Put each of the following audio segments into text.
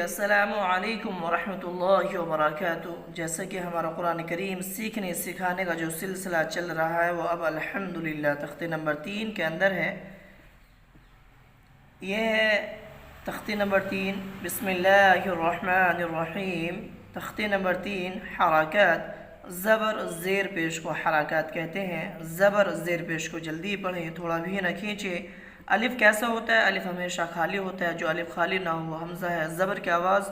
अस्सलामु अलैकुम वरहमतुल्लाहि वबरकातुहू। जैसा कि हमारा कुरान करीम सीखने सिखाने का जो सिलसिला चल रहा है वो अब अल्हम्दुलिल्लाह तख्ते नंबर 3 के अंदर है। ये है तख्ते नंबर 3, बिस्मिल्लाहिर्रहमानिर्रहीम। तख्ते नंबर 3 हरकत, ज़बर ज़ेर पेश को हरकत कहते हैं। ज़बर ज़ेर पेश को जल्दी पढ़ें, थोड़ा भी न खींचे। अलिफ़ कैसा होता है? अलिफ़ हमेशा खाली होता है, जो अलिफ़ खाली ना हो हमज़ा है। ज़बर की आवाज़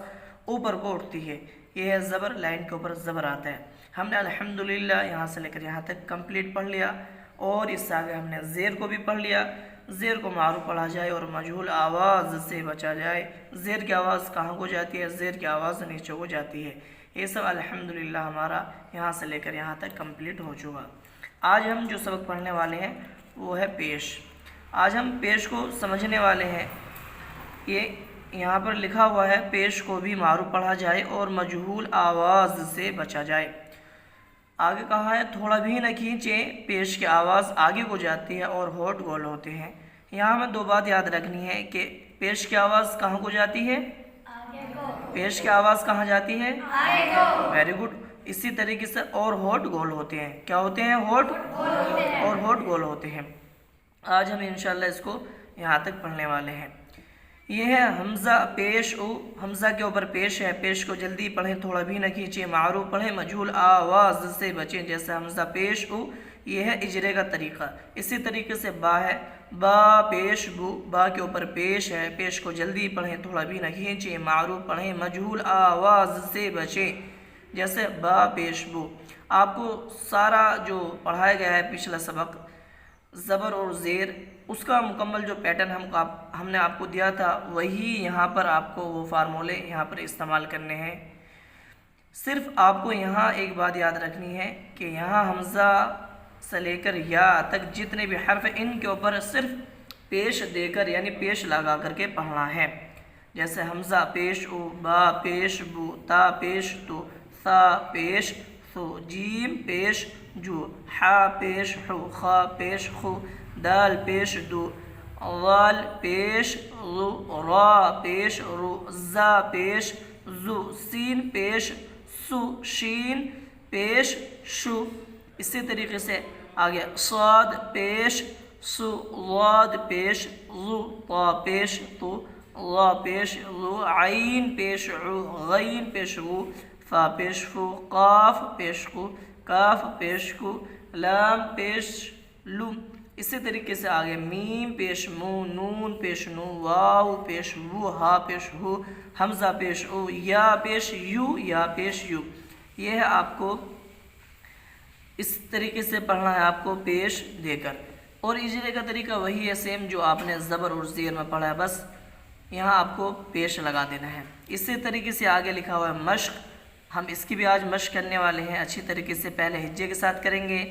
ऊपर को उठती है, ये है ज़बर, लाइन के ऊपर ज़बर आता है। हमने अल्हम्दुलिल्लाह यहाँ से लेकर यहाँ तक कंप्लीट पढ़ लिया और इससे आगे हमने ज़ेर को भी पढ़ लिया। ज़ेर को मारूफ पढ़ा जाए और मजहूल आवाज़ से बचा जाए। ज़ेर की आवाज़ कहाँ को जाती है? ज़ेर की आवाज़ नीचे को जाती है। ये सब अल्हम्दुलिल्लाह हमारा यहाँ से लेकर यहाँ तक कंप्लीट हो चुका। आज हम जो सबक पढ़ने वाले हैं वो है पेश। आज हम पेश को समझने वाले हैं। ये यहाँ पर लिखा हुआ है, पेश को भी मारूफ पढ़ा जाए और मजहूल आवाज़ से बचा जाए। आगे कहा है, थोड़ा भी न खींचे, पेश की आवाज़ आगे को जाती है और होठ गोल होते हैं। यहाँ हमें दो बात याद रखनी है कि पेश की आवाज़ कहाँ को जाती है? आगे को। पेश की आवाज़ कहाँ जाती है? आगे को। Very good. इसी तरीके से और होठ गोल होते हैं। क्या होते हैं? होठ गोल होते हैं और होठ गोल होते हैं। आज हम इंशाल्लाह इसको यहाँ तक पढ़ने वाले हैं। ये है हमज़ा पेश उ, हमज़ा के ऊपर पेश है। पेश को जल्दी पढ़ें, थोड़ा भी न खींचें, मारूफ पढ़ें, मजहूल आवाज़ से बचें। जैसे हमज़ा पेश उ, ये है इजरे का तरीक़ा। इसी तरीके से बा है, बा पेश बु, बा के ऊपर पेश है। पेश को जल्दी पढ़ें, थोड़ा भी न खींचें, मारूफ पढ़ें, मजहूल आवाज़ से बचें। जैसे बा पेश बु। आपको सारा जो पढ़ाया गया है पिछला सबक ज़बर और ज़ेर, उसका मुकम्मल जो पैटर्न हमने आपको दिया था वही यहाँ पर आपको वो फार्मूले यहाँ पर इस्तेमाल करने हैं। सिर्फ आपको यहाँ एक बात याद रखनी है कि यहाँ हमज़ा से लेकर या तक जितने भी हर्फ इन के ऊपर सिर्फ पेश देकर यानी पेश लगा करके पढ़ना है। जैसे हमज़ा पेश उ, बा पेश बु, ता पेश तु, सा पेश सु, जीम पेश जू, हा पेश हु, खा पेश खु, दाल पेश दु, वाल पेश रु, रा पेश रु, जा पेश जु, सीन पेश सु, शीन पेश शु। इसी तरीके से आगे साद पेश सु, वाद पेश रु, ता पेश तु, वा पेश रु, आइन पेश उ, गैन पेश रु, फा पेश फु, काफ पेश कु, काफ पेश कु, लाम पेश लु। इसी तरीके से आगे मीम पेश मु, नून पेश नु, वाव पेश वु, हा पेश हु, हमज़ा पेश उ, या पेश यू, या पेश यू। ये है आपको इस तरीके से पढ़ना है, आपको पेश देकर। और इजरे का तरीका वही है सेम जो आपने ज़बर और ज़ेर में पढ़ा है, बस यहाँ आपको पेश लगा देना है। इसी तरीके से आगे लिखा हुआ है मश्क। हम इसकी भी आज मश्क करने वाले हैं अच्छी तरीके से। पहले हिज्जे के साथ करेंगे,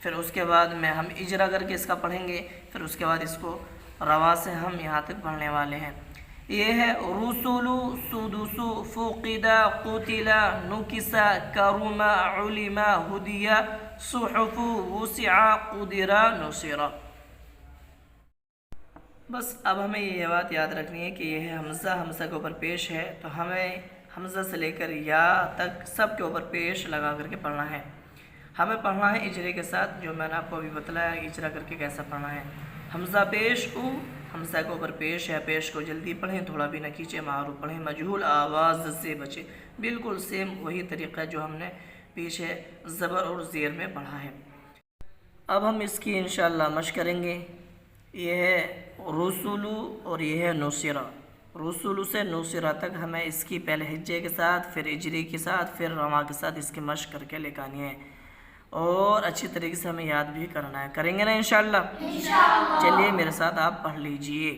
फिर उसके बाद में हम इजरा करके इसका पढ़ेंगे, फिर उसके बाद इसको रवा से हम यहाँ तक पढ़ने वाले हैं। ये है रुसुलु, सुदुसु, फुकिदा, कुतिला, नुकिसा, करुमा, उलिमा, हुदिया, सुहुफु, वुसिआ, कुदिरा, नुसिरा। बस अब हमें ये बात याद रखनी है कि यह है हमज़ा, हमज़ा के ऊपर पेश है, तो हमें हमज़ा से लेकर या तक सब के ऊपर पेश लगा करके पढ़ना है। हमें पढ़ना है इजरे के साथ, जो मैंने आपको अभी बतलाया इजरा करके कैसा पढ़ना है। हमज़ा पेश उ, हमज़ा के ऊपर पेश है। पेश को जल्दी पढ़ें, थोड़ा भी न खींचे, मारूफ पढ़ें, मजहूल आवाज़ से बचे। बिल्कुल सेम वही तरीक़ा जो हमने पीछे ज़बर और ज़ेर में पढ़ा है। अब हम इसकी इंशाअल्लाह मश्क करेंगे। यह है रुसुलु और यह है नुसिरा। रुसुलु से नुसिरा तक हमें इसकी पहले हिज्जे के साथ, फिर इजरी के साथ, फिर रमा के साथ इसकी मश्क करके लेकर आनी है और अच्छी तरीके से हमें याद भी करना है। करेंगे ना इंशाअल्लाह? चलिए मेरे साथ आप पढ़ लीजिए।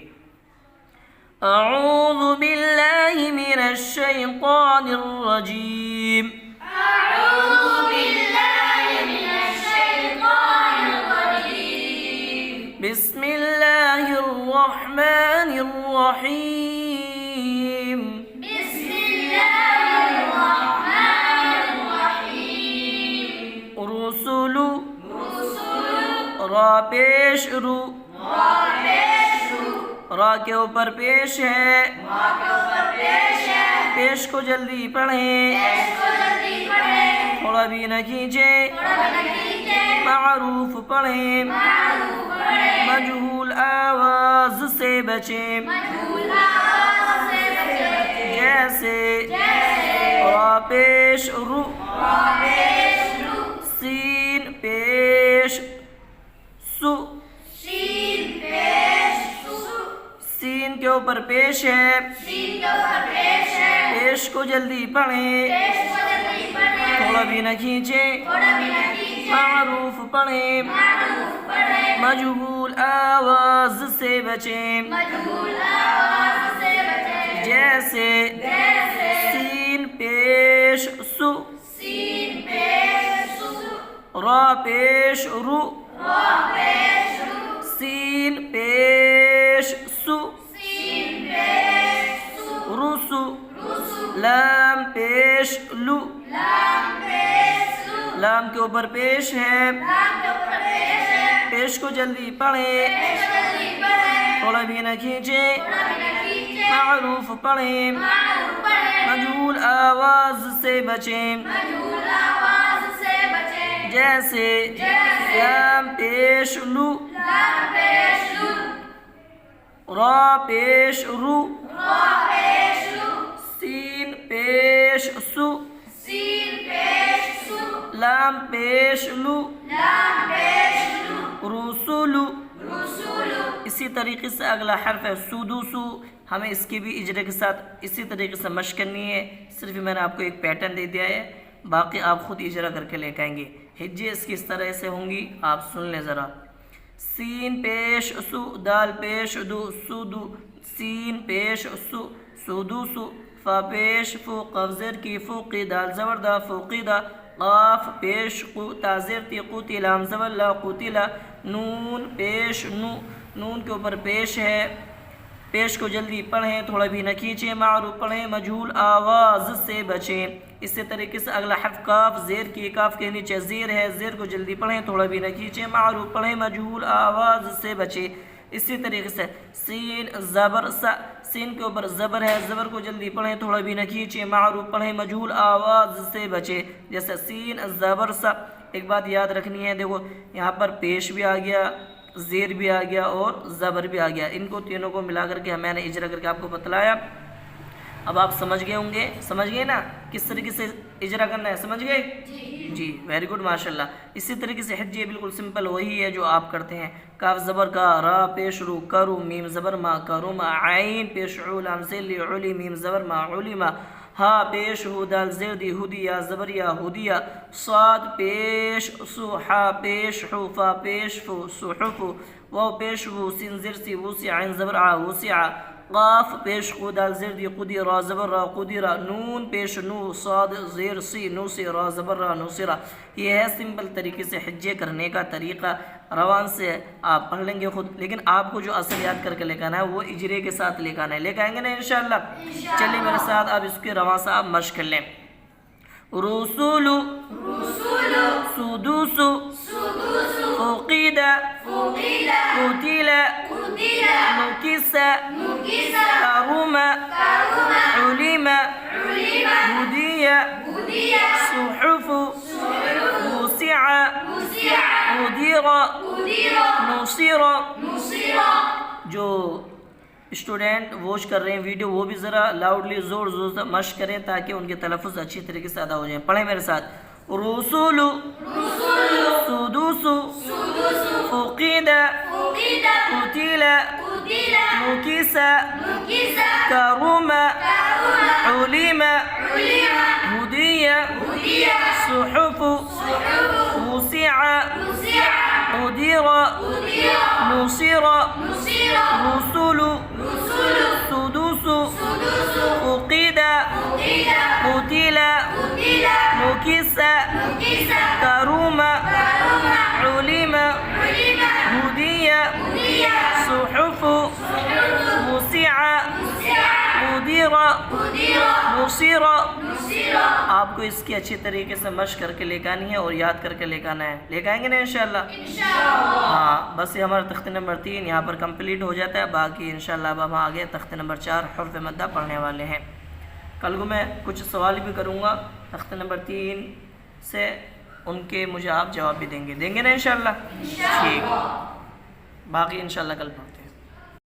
अऊज़ु बिल्लाहि मिनश शैतानिर रजीम। अऊज़ु बिल्लाहि मिनश शैतानिर रजीम। बिस्मिल्लाहिर रहमानिर रहीम। बिस्मिल्लाहिर रहमानिर रहीम। रुसुलु, रा पेश रु, रा के ऊपर पेश है, پیش کو جلدی پڑھیں، پیش کو جلدی پڑھیں، تھوڑا بھی نہ کھینچیں، تھوڑا بھی نہ کھینچیں، معروف پڑھیں، معروف پڑھیں، مجہول آواز سے بچیں، مجہول آواز سے بچیں، جیسے جیسے را پیش رو، را پیش رو، سین پیش سو، شین پیش سو، سین کے اوپر پیش ہے، سین کے اوپر پیش ہے، پیش کو جلدی پڑھیں، پیش کو جلدی پڑھیں، تھوڑا بھی نہ کھینچیں، تھوڑا بھی نہ کھینچیں، معروف پڑھیں، معروف پڑھیں، مجہول آواز سے بچیں، مجہول آواز سے بچیں، جیسے جیسے سین پیش سو، سین پیش سو، را پیش رو، را پیش رو، سین پیش سو، سین پیش سو، رسو، رسو، لام پیش لو، لام پیش لو، لام کے اوپر پیش ہے، لام کے اوپر پیش ہے، پیش کو جلدی پڑھیں، پیش کو جلدی پڑھیں، تھوڑا بھی نہ کھینچیں، تھوڑا بھی نہ کھینچیں، معروف پڑھیں، معروف پڑھیں، مجہول آواز سے بچیں، مجہول آواز سے بچیں، جیسے جیسے لام پیش لو، لام پیش لو، را پیش رو، را پیش لو، سین پیش سو، سین پیش سو، لام پیش لو، لام پیش لو، رسولو۔ رسولو، اسی طریقے سے اگلا حرف ہے سودوسو، ہمیں اس کی بھی اجرے کے ساتھ اسی طریقے سے مشق کرنی ہے، صرف میں نے آپ کو ایک پیٹرن دے دیا ہے، باقی آپ خود اجرا کر کے لے کے آئیں گے۔ ہجے اس کی اس طرح سے ہوں گی، آپ سن لیں ذرا۔ سین پیش سو، دال پیش دو، سودو، سین پیش سو، سودوسو، فا پیش فو، قاف زیر کی فوقی، دال زبر دا فوقیدہ، قاف پیش قو، تا زیر تی قوتی، لام زبر لا قوتیلا، نون پیش نو، نون کے اوپر پیش ہے، پیش کو جلدی پڑھیں، تھوڑا بھی نہ کھینچیں، معروف پڑھیں، مجہول آواز سے بچیں۔ اسی طریقے سے اگلا حرف کاف، زیر کی، کاف کے نیچے زیر ہے، زیر کو جلدی پڑھیں، تھوڑا بھی نہ کھینچیں، معروف پڑھیں، مجہول آواز سے بچیں۔ اسی طریقے سے سین زبر سا، سین کے اوپر زبر ہے، زبر کو جلدی پڑھیں، تھوڑا بھی نہ کھینچیں، معروف پڑھیں، مجہول آواز سے بچیں، جیسے سین زبر سا۔ ایک بات یاد رکھنی ہے، دیکھو یہاں پر پیش بھی آ گیا، زیر بھی آ گیا اور زبر بھی آ گیا، ان کو تینوں کو ملا کر کے میں نے اجرا کر کے آپ کو بتلایا۔ اب آپ سمجھ گئے ہوں گے، سمجھ گئے نا کس طریقے سے اجرا کرنا ہے، سمجھ گئے؟ جی ویری گڈ، ماشاءاللہ۔ اسی طریقے سے حجے بالکل سمپل وہی ہے جو آپ کرتے ہیں، کاف زبر کا، را پیش رو، کرو، میم زبر ما، کروما، عین پیش عو، لام زیر علی، میم زبر ما، علما، ہا پیش ہو، دال زیر دی، ہدیا زبر یا، ہدیا، صاد پیش سو، حا پیش حو، فا پیش فو، صحف، واو پیش وو، سین زیر سی، وسع، عین زبر آ، وسع، قاف پیش قو، دال زیر دی، قدی، را زبر را، قدیرہ، نون پیش نو، صاد زیر سی، نوسی، را زبر را، نوسرہ۔ یہ ہے سمپل طریقے سے حجے کرنے کا طریقہ، روان سے آپ پڑھ لیں گے خود، لیکن آپ کو جو اصل یاد کر کے لے کے آنا ہے وہ اجرے کے ساتھ لے کے آنا ہے، لے کے آئیں گے نا انشاءاللہ؟ چلیے میرے ساتھ آپ اس کے رواں سے آپ مشق کر لیں۔ رسولو، رسولو، سدوسو، سدوسو، فوقیدہ، فوقیدہ، قتیلہ، قتیلہ، نکسہ، نکسہ، کرومہ، کرومہ، علمہ، علمہ، ہدیہ، ہدیہ، صحف، صحف، وسعہ، وسعہ، ادیرہ، ادیرہ، نصیرہ۔ نصیرہ۔ جو اسٹوڈنٹ واچ کر رہے ہیں ویڈیو وہ بھی ذرا لاؤڈلی زور زور سے مشق کریں تاکہ ان کے تلفظ اچھی طریقے سے ادا ہو جائیں۔ پڑھیں میرے ساتھ۔ رسولو، رسولو، سدوسو، سدوسو، فوقیدہ، فوقیدہ، قتیلہ، قتیلہ، نکسہ، نکسہ، کرومہ، کرومہ، علمہ، علمہ، ہدیہ، ہدیہ، صحف، صحف، وسعہ، وسعہ، ادیرہ، ادیرہ، نصیرہ، نصیرہ، رسولو، رسولو، سدوسو، سدوسو، فوقیدہ، فوقیدہ، قتیلہ، قتیلہ، نکسہ، نکسہ، کرومہ، کرومہ، علمہ، علمہ، ہدیہ، ہدیہ، صحف، صحف، وسعہ، وسعہ، ادیرہ، ادیرہ، نصیرہ۔ نصیرہ۔ آپ کو اس کی اچھی طریقے سے مشق کر کے لے کے آنی ہے اور یاد کر کے لے کے آنا ہے، لے کے آئیں گے نا انشاءاللہ؟ انشاءاللہ۔ ہاں بس یہ ہمارا تخت نمبر 3 یہاں پر کمپلیٹ ہو جاتا ہے، باقی انشاءاللہ اب ہم آگے تخت نمبر 4 حرف مدہ پڑھنے والے ہیں۔ کل کو میں کچھ سوال بھی کروں گا تختے نمبر 3 سے، ان کے مجھے آپ جواب بھی دیں گے نا انشاءاللہ؟ ٹھیک، باقی انشاءاللہ کل پر